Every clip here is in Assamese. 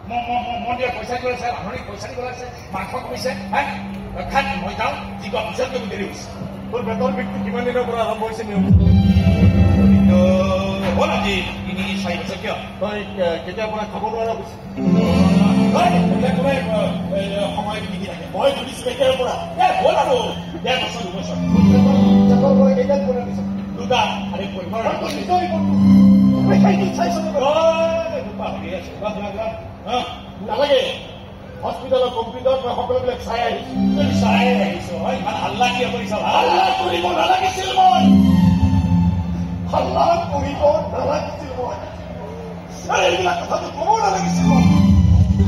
মন্দিৰত পইচা দি আছে, ৰান্ধনীক পইচা দিব আছে, মাংস কমিছে, হা? খাত মই যাওঁ, যি কোৱা পিছত তুমি দেৰি হৈছে। তোৰ বেতন বৃদ্ধি কিমান দিনৰ পৰা আৰম্ভ হৈছে নিয়ম? হ'ল আজি ৩-৪ বছৰ। কিয় তই কেতিয়াৰ পৰা খাব নোৱাৰা হৈছে? সময় বিধি থাকে। মই ভাবিছো কেতিয়াৰ পৰা হ'ল আৰু ১.৫ বছৰ ২ বছৰ। কেতিয়াৰ পৰা দিছ? দুটা আৰু পৰিমাণ নালাগে। হস্পিটেলৰ কম্পিউটাৰত মই সকলোবিলাক চাই আহিছো। ইমান হাল্লা কিয় কৰিছ? হাল্লা কৰিব নালাগিছিল মই। হাল্লা কৰিব নালাগিছিল মই। এইবিলাক কথাটো ক'ব নালাগিছিল মই।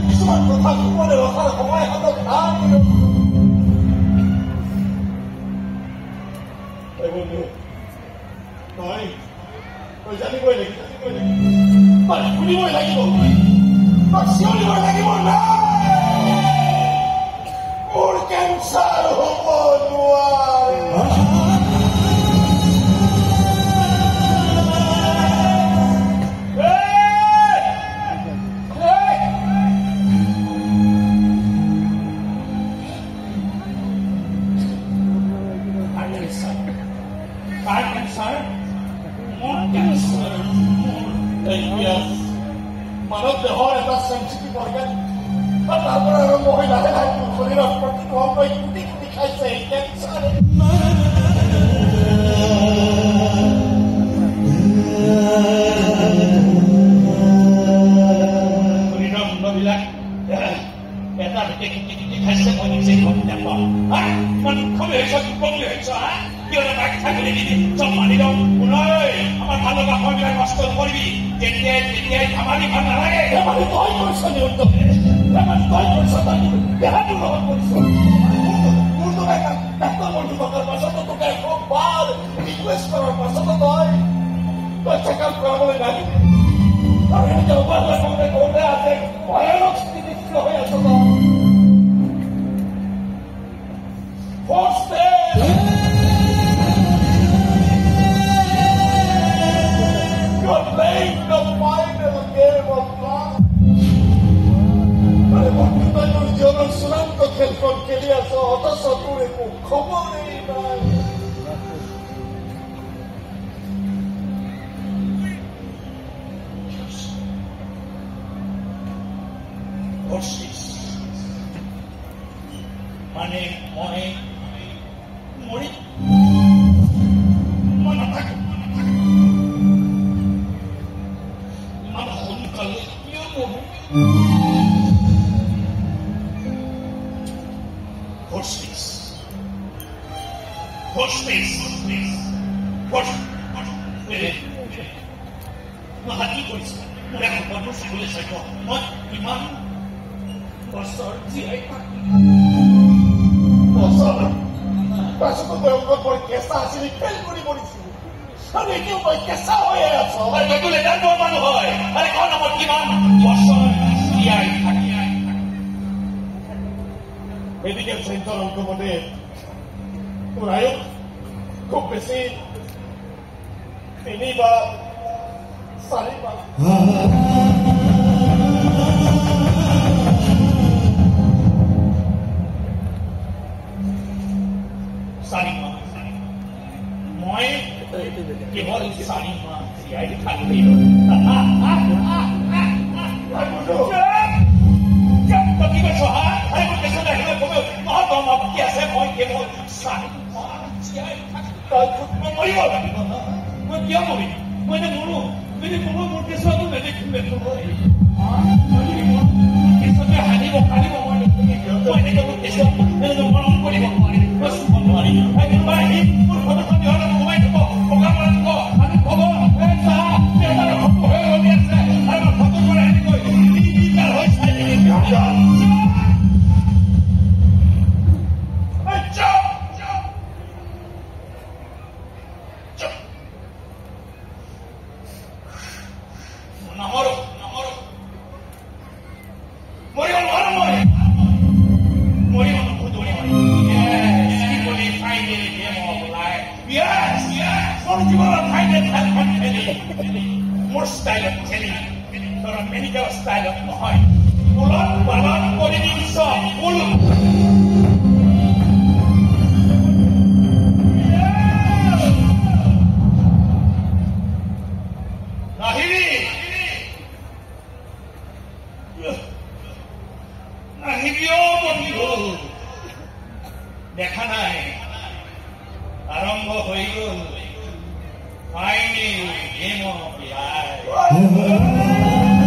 কিছুমান কথা কোনে ৰখাৰ সময় হাতত নাই। বন্ধু তই জানিবই লাগিব, তই শুনিবই লাগিব, তই চিঞৰিবই লাগিব। মোৰ কেঞ্চাৰ হ'ব নোৱাৰে। মানৱ দেহৰ এটা চেঞ্চিটিভ অৰ্গেন, তাৰ পৰা আৰম্ভ হৈ লাহে লাহে তোৰ শৰীৰত প্ৰতিটো অংগই কুটি কুটি খাইছে এই কেঞ্চাৰে। শৰীৰৰ অংগবিলাক এটা কুটি কুটি খাইছে, মই নিজে গম নাপাওঁ। ইমান দুখলৈ হৈছ, দুখলৈ হৈছ, কিয়নো তাক থাকলে নিদি চব মানি লওঁ। আমাৰ ভাল লগা সময়বিলাক নষ্ট নকৰিবি। তেতিয়াই ধেমালি ভাল নালাগে। ধেমালি তই কৰিছ নিয়ন্ত্ৰণ, ধেমালি তই কৰিছ, তই দেহাটোৰ লগত কৰিছ। মোৰ দৰে ডাক্তৰ বন্ধু থকাৰ পাছতো তোকে এশবাৰ ৰিকুৱেষ্ট কৰাৰ পাছতো তই চেকআপ কৰাবলৈ নাহিবি। আৰু এনেকে উপাৰ্জন কৰোঁতে আছে ভয়ানক স্থিতিত হৈ আছ তই। You're playing the final game of life. আরে বন্ধু তই তোর জীবন চূড়ান্ত খেলখন খেলি আছ, অথচ তোর একো খবরেই নাই। মানে মই মৰি মই নাথাকো। ইমান সোনকালে কিয় মৰো? মই হাতি কৰিছো, মোৰ এখন বন্ধু চাবলৈ চাইব। মই ইমান বছৰ জীয়াই থাকিম। পাছতো তই অংগত বৰ কেঁচা আছিলি, ফেল কৰি মৰিছিলি, আৰু এতিয়াও তই কেঁচা হৈয়ে আছ। তইতো লেটাৰ মানুহ হয়। আৰে ক নামত কিমান বছৰ জীয়াই থাকি মেডিকেল চেণ্টাৰ অংক মতে তোৰ আয়ুস খুব বেছি 3 বা 4 মাহ। 4 মাহ। মই কেৱল 4 মাহ জীয়াই থাকিলেই কি কৈছ? আৰে মোৰ পেচেণ্ট আহিলে কমেও দম কি আছে। মই কেৱল 4 মাহ জীয়াই থাকিম। মৰিব লাগিব। মই কিয় মৰিম? মই এতিয়া মৰো। মোৰ কেঁচুৱাটো নেদেখিলে কেঁচুৱাটোৱে হাঁহিব কান্দিব। মই এনেকে মোৰ কেঁচুৱাক এনেকে মৰম কৰিব নোৱাৰিম। মই চুব নোৱাৰিম। মোৰ ফটোখন দিহলে সোমাই থব, পকা মাৰি দিব। আমি কব দেউতাৰ ফটো হৈ ৰলি আছে আৰু ফটো পৰা এনেকৈ হৈ চাই মোৰ ষ্টাইলত খেলি মেডিকেল ষ্টাইলত নহয়। দেখা নাই আৰম্ভ হৈ গ'ল ফাইনেল গেম অফ লাইফ